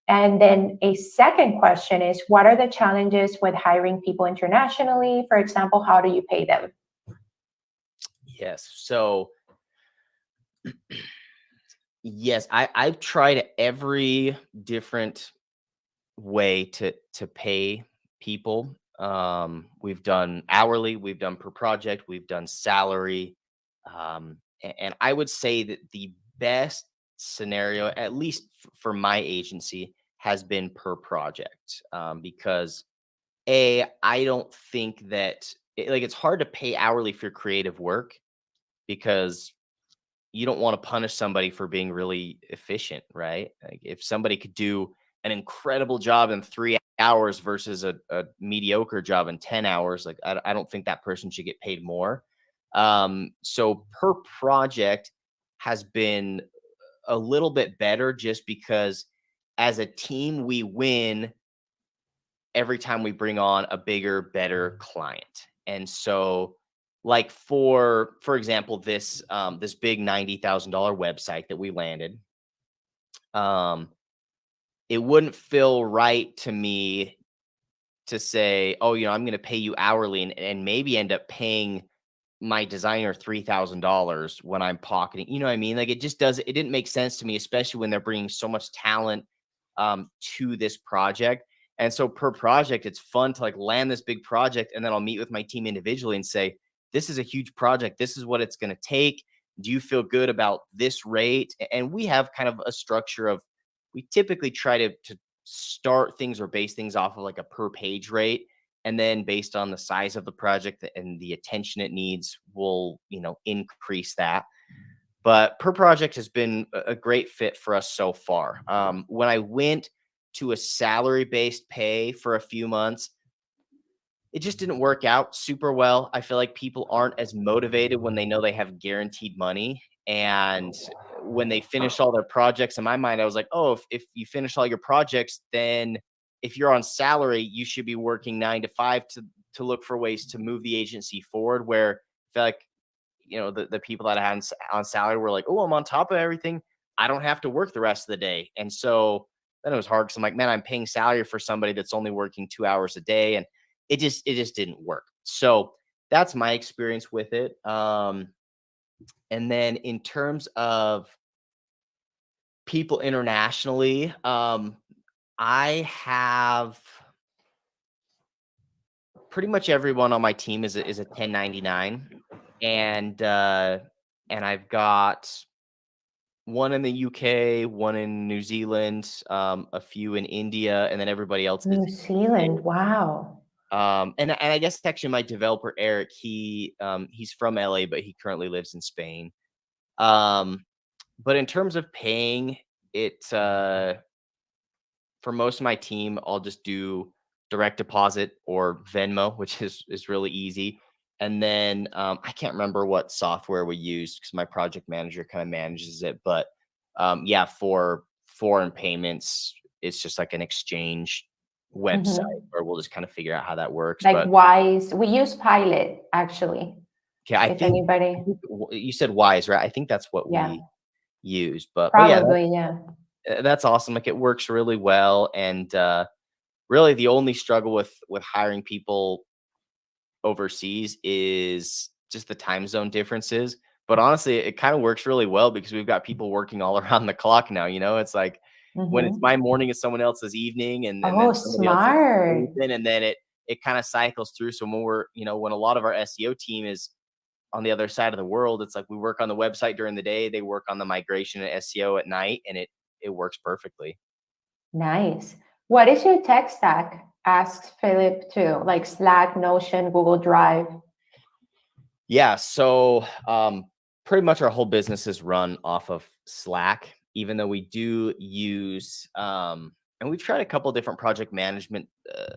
And then a second question is, what are the challenges with hiring people internationally? For example, how do you pay them?
Yes. So yes, I've tried every different way to pay people. We've done hourly, we've done per project, we've done salary. And I would say that the best scenario, at least for my agency, has been per project. Because I don't think that it's hard to pay hourly for creative work because you don't want to punish somebody for being really efficient, right? Like if somebody could do an incredible job in 3 hours versus a mediocre job in 10 hours, like I don't think that person should get paid more. So per project has been a little bit better just because as a team, we win every time we bring on a bigger, better client. And so like for example, this big $90,000 website that we landed, it wouldn't feel right to me to say, oh, I'm going to pay you hourly and maybe end up paying my designer $3,000 when I'm pocketing, you know what I mean? Like it didn't make sense to me, especially when they're bringing so much talent to this project. And so per project, it's fun to like land this big project. And then I'll meet with my team individually and say, this is a huge project. This is what it's going to take. Do you feel good about this rate? And we have kind of a structure of, we typically try to start things or base things off of like a per page rate. And then based on the size of the project and the attention it needs, we'll, increase that. But per project has been a great fit for us so far. When I went to a salary-based pay for a few months, it just didn't work out super well. I feel like people aren't as motivated when they know they have guaranteed money. And when they finish all their projects, in my mind, I was like, oh, if you finish all your projects, then if you're on salary, you should be working 9 to 5 to look for ways to move the agency forward. Where I feel like, the people that I had on salary were like, oh, I'm on top of everything. I don't have to work the rest of the day. And so then it was hard because I'm like, man, I'm paying salary for somebody that's only working 2 hours a day. And it just didn't work. So that's my experience with it. And then in terms of people internationally, I have pretty much everyone on my team is a 1099, and I've got one in the UK, one in New Zealand, a few in India, and then everybody else
New
is
Zealand. Wow.
and I guess actually my developer Eric, he's from LA, but he currently lives in Spain. But in terms of paying it, for most of my team, I'll just do direct deposit or Venmo, which is really easy. And then I can't remember what software we used because my project manager kind of manages it. But yeah, for foreign payments, it's just like an exchange website, or we'll just kind of figure out how that works.
Like
but
Wise, we use Pilot actually.
yeah, I
If
think
anybody,
you said Wise, right? I think that's what
yeah,
we use. But yeah,
probably, yeah.
that's awesome. Like, it works really well. And really the only struggle with hiring people overseas is just the time zone differences. But honestly, it kind of works really well because we've got people working all around the clock now. It's like when it's my morning, it's someone else's evening, and then
Oh,
somebody else's
smart.
evening, and then it kind of cycles through. So when we're, when a lot of our SEO team is on the other side of the world, it's like we work on the website during the day, they work on the migration and SEO at night, and it works perfectly.
Nice. What is your tech stack? Asks Philip too, like Slack, Notion, Google Drive.
Yeah. So pretty much our whole business is run off of Slack, even though we do use, and we've tried a couple of different project management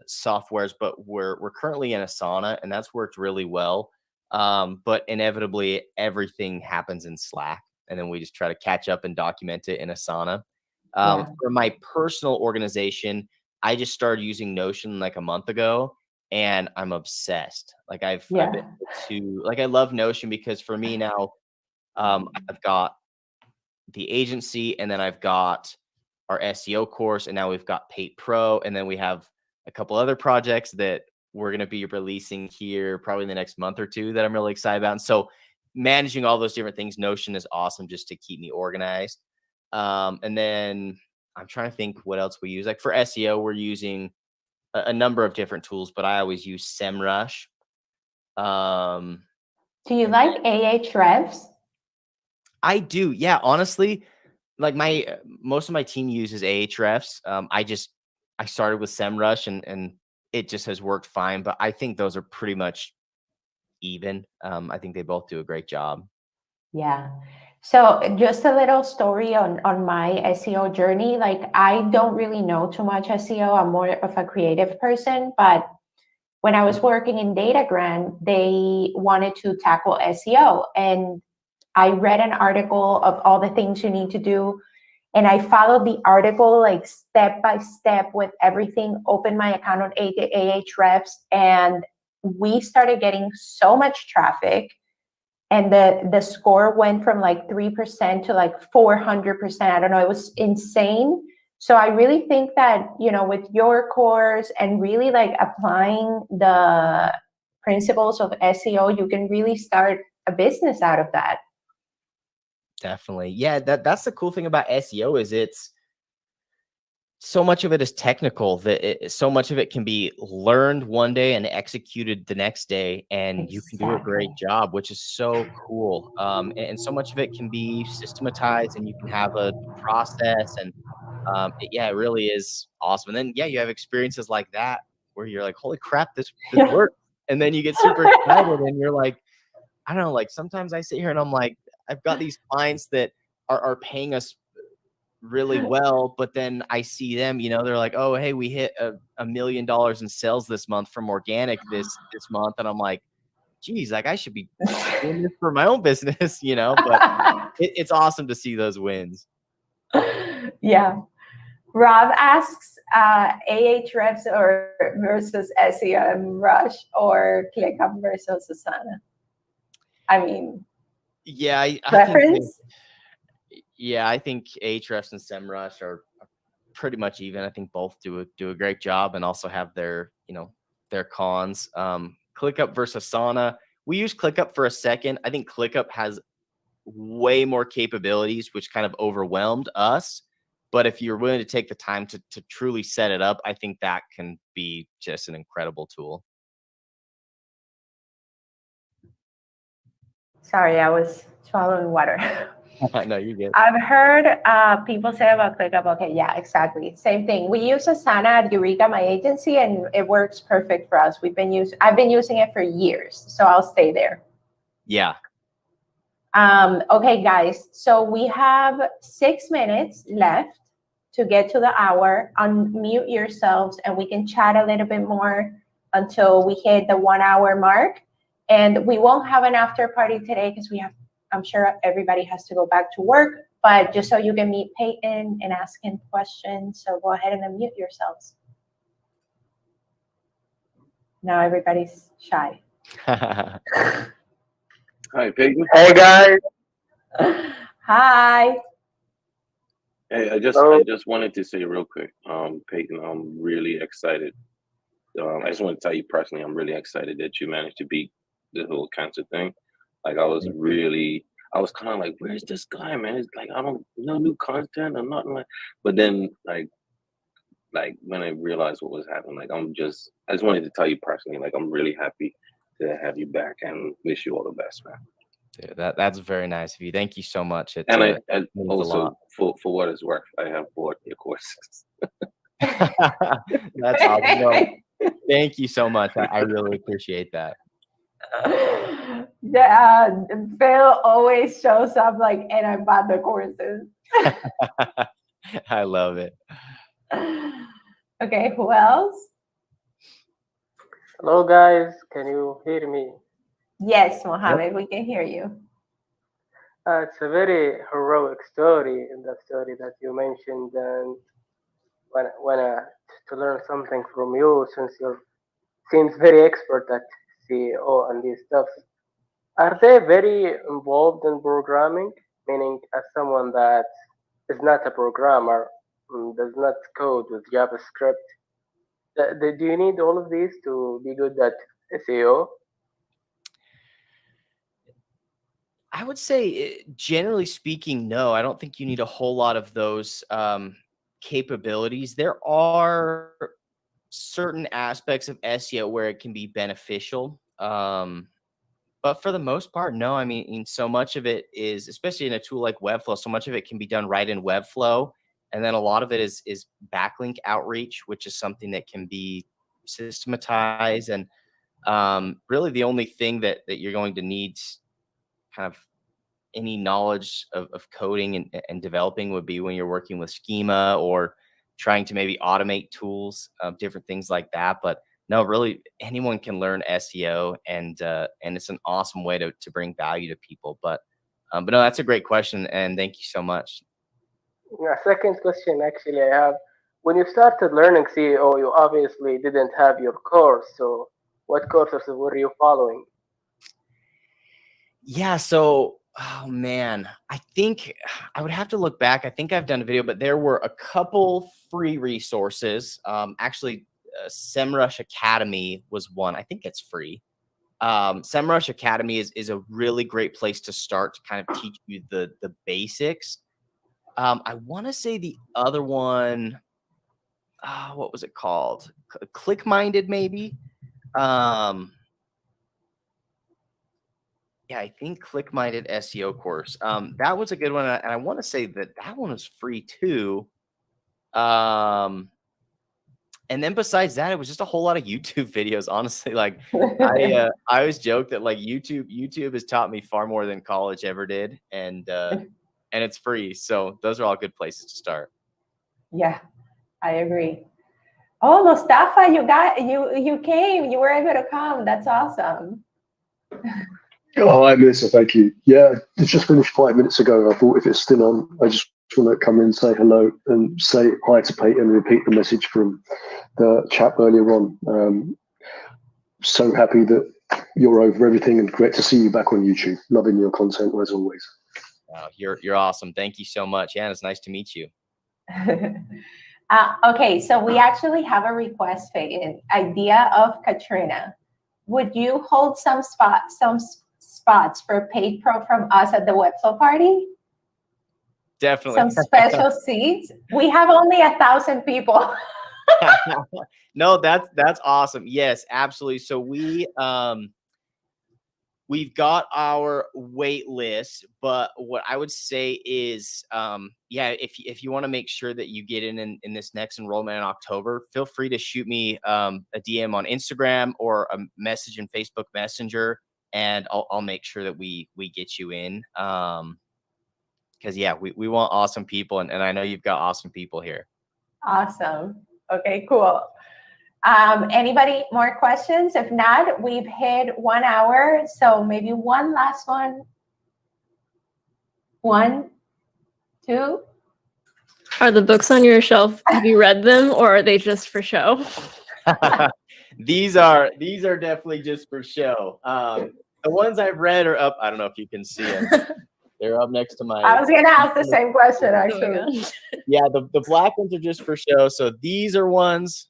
softwares, but we're currently in Asana, and that's worked really well. But inevitably everything happens in Slack, and then we just try to catch up and document it in Asana. For my personal organization, I just started using Notion like a month ago, and I'm obsessed. Like I've been able to, like, I love Notion because for me now, I've got the agency, and then I've got our SEO course, and now we've got PayPro, and then we have a couple other projects that we're going to be releasing here probably in the next month or two that I'm really excited about. And so managing all those different things, Notion is awesome just to keep me organized. And then I'm trying to think what else we use. Like for SEO, we're using a number of different tools, but I always use SEMrush.
Do you like Ahrefs?
I do. Yeah. Honestly, like most of my team uses Ahrefs. I started with SEMrush, and it just has worked fine, but I think those are pretty much even. I think they both do a great job.
Yeah. So just a little story on my SEO journey. Like I don't really know too much SEO. I'm more of a creative person, but when I was working in DataGrant, they wanted to tackle SEO, and I read an article of all the things you need to do, and I followed the article like step by step with everything. Opened my account on Ahrefs, and we started getting so much traffic, and the score went from like 3% to like 400%. I don't know, it was insane. So I really think that, with your course and really like applying the principles of SEO, you can really start a business out of that.
Definitely. Yeah, that's the cool thing about SEO is it's so much of it is technical that so much of it can be learned one day and executed the next day, and you can do a great job, which is so cool. And so much of it can be systematized, and you can have a process, and it really is awesome. And then you have experiences like that where you're like, holy crap, this works. And then you get super excited, and you're like, I don't know, like sometimes I sit here and I'm like, I've got these clients that are paying us really well, but then I see them, they're like, oh, hey, we hit $1 million in sales this month from organic this month. And I'm like, geez, like I should be doing this for my own business, but it's awesome to see those wins.
Yeah. Rob asks, Ahrefs or versus SEMrush or ClickUp versus Asana? I mean, preference?
I think Ahrefs and SEMrush are pretty much even. I think both do a great job and also have their, their cons. ClickUp versus Asana. We use ClickUp for a second. I think ClickUp has way more capabilities, which kind of overwhelmed us. But if you're willing to take the time to truly set it up, I think that can be just an incredible tool. Sorry,
I was swallowing water.
No, you're good.
I've heard people say about ClickUp. Okay, yeah, exactly. Same thing. We use Asana at Eureka, my agency, and it works perfect for us. I've been using it for years, so I'll stay there.
Yeah.
Okay, guys. So we have 6 minutes left to get to the hour. Unmute yourselves, and we can chat a little bit more until we hit the 1 hour mark. And we won't have an after party today because I'm sure everybody has to go back to work, but just so you can meet Payton and ask him questions. So go ahead and unmute yourselves. Now everybody's shy.
Hi, Payton.
Hey guys.
Hi.
Hey, I just wanted to say real quick, Payton, I'm really excited. I just want to tell you personally, I'm really excited that you managed to beat the whole cancer thing. Like I was kind of like, where's this guy, man? It's like I don't know new content or nothing like. But then like when I realized what was happening, like I just wanted to tell you personally, like I'm really happy to have you back and wish you all the best, man.
Dude, that's very nice of you. Thank you so much.
And I also for what it's worth, I have bought your courses.
That's awesome. No, thank you so much. I really appreciate that.
Yeah, Phil always shows up like, and I bought the courses.
I love it.
Okay, who else?
Hello guys, can you hear me?
Yes, Mohammed, we can hear you.
It's a very heroic story in the story that you mentioned, and when to learn something from you, since you seems very expert at CEO and these stuff. Are they very involved in programming? Meaning, as someone that is not a programmer, does not code with JavaScript, do you need all of these to be good at SEO?
I would say, generally speaking, no. I don't think you need a whole lot of those capabilities. There are certain aspects of SEO where it can be beneficial. But for the most part, no. I mean, so much of it is, especially in a tool like Webflow, so much of it can be done right in Webflow. And then a lot of it is backlink outreach, which is something that can be systematized. And really the only thing that you're going to need kind of any knowledge of coding and developing would be when you're working with schema or trying to maybe automate tools, different things like that. But no, really anyone can learn SEO, and it's an awesome way to bring value to people. But no, that's a great question, and thank you so much.
Second question, actually, I have. When you started learning CEO, you obviously didn't have your course. So, what courses were you following?
Yeah, so oh man, I think I would have to look back. I think I've done a video, but there were a couple free resources. Actually, SEMrush Academy was one. I think it's free. SEMrush Academy is a really great place to start to kind of teach you the basics. I want to say the other one, what was it called? Click-Minded, maybe. Yeah, I think Click-Minded SEO course. That was a good one, and I want to say that one was free too. And then besides that, it was just a whole lot of YouTube videos. Honestly, like I always joke that like YouTube has taught me far more than college ever did, and it's free. So those are all good places to start.
Yeah, I agree. Oh, Mustafa, you came. You were able to come. That's awesome.
Oh, hi, Melissa. Thank you. Yeah, it just finished 5 minutes ago. I thought if it's still on, I just want to come in and say hello and say hi to Payton and repeat the message from the chat earlier on. So happy that you're over everything, and great to see you back on YouTube. Loving your content as always.
Wow, you're awesome. Thank you so much. Yeah, it's nice to meet you.
Okay, so we actually have a request, Payton. Idea of Katrina. Would you hold some spots for PayPro from us at the Webflow party?
Definitely.
Some special seats. We have only 1,000 people.
No, that's awesome. Yes, absolutely. So we've got our wait list, but what I would say is, yeah, if you want to make sure that you get in this next enrollment in October, feel free to shoot me a DM on Instagram or a message in Facebook Messenger, and I'll make sure that we get you in. Because yeah, we want awesome people, and I know you've got awesome people here.
Awesome. Okay, cool. Anybody more questions? If not, we've hit 1 hour, so maybe one last one. 1, 2.
Are the books on your shelf, have you read them, or are they just for show?
These are definitely just for show. The ones I've read are up. I don't know if you can see them. They're up next to my.
I was gonna ask the same question actually.
Yeah, the black ones are just for show. So these are ones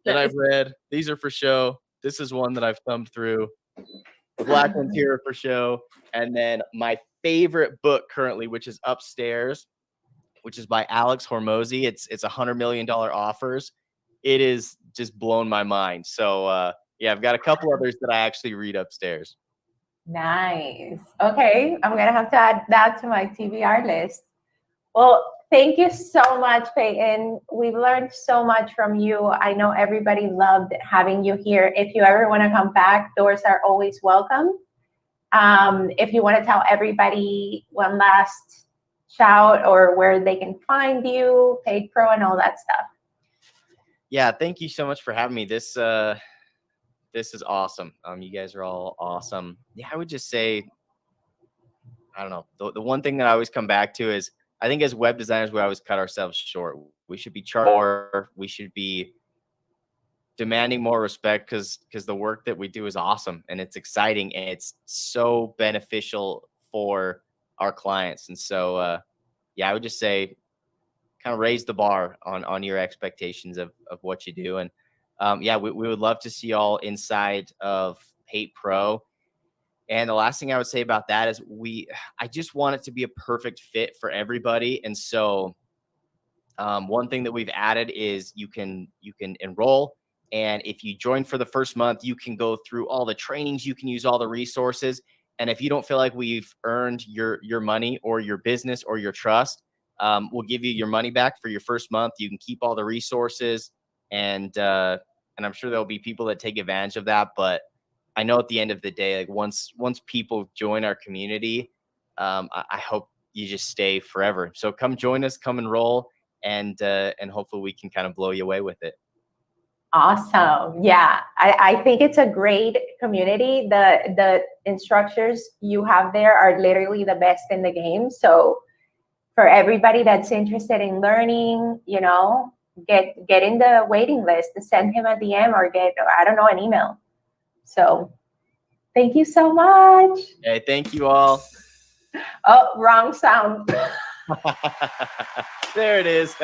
that I've read. These are for show. This is one that I've thumbed through. The black ones here are for show. And then my favorite book currently, which is upstairs, which is by Alex Hormozy. It's $100 million offers. It is just blown my mind. So yeah, I've got a couple others that I actually read upstairs.
Nice. Okay, I'm gonna have to add that to my TBR list. Well, thank you so much, Payton. We've learned so much from you. I know everybody loved having you here. If you ever want to come back, doors are always welcome. If you want to tell everybody one last shout or where they can find you, PayPro and all that stuff.
Yeah, thank you so much for having me. This is awesome. You guys are all awesome. Yeah, I would just say, I don't know. The one thing that I always come back to is, I think as web designers, we always cut ourselves short. We should be charged more. We should be demanding more respect because the work that we do is awesome and it's exciting and it's so beneficial for our clients. And so, yeah, I would just say kind of raise the bar on your expectations of what you do. And yeah, we would love to see y'all inside of PayPro. And the last thing I would say about that is I just want it to be a perfect fit for everybody. And so one thing that we've added is you can enroll. And if you join for the first month, you can go through all the trainings, you can use all the resources. And if you don't feel like we've earned your money or your business or your trust, we'll give you your money back for your first month. You can keep all the resources, and I'm sure there'll be people that take advantage of that. But I know at the end of the day, like once people join our community, I hope you just stay forever. So come join us, come enroll, and hopefully we can kind of blow you away with it.
Awesome. Yeah, I think it's a great community. The instructors you have there are literally the best in the game. So for everybody that's interested in learning, you know, get in the waiting list, send him a DM or I don't know, an email. So thank you so much.
Hey, thank you all.
Oh, wrong sound.
There it is.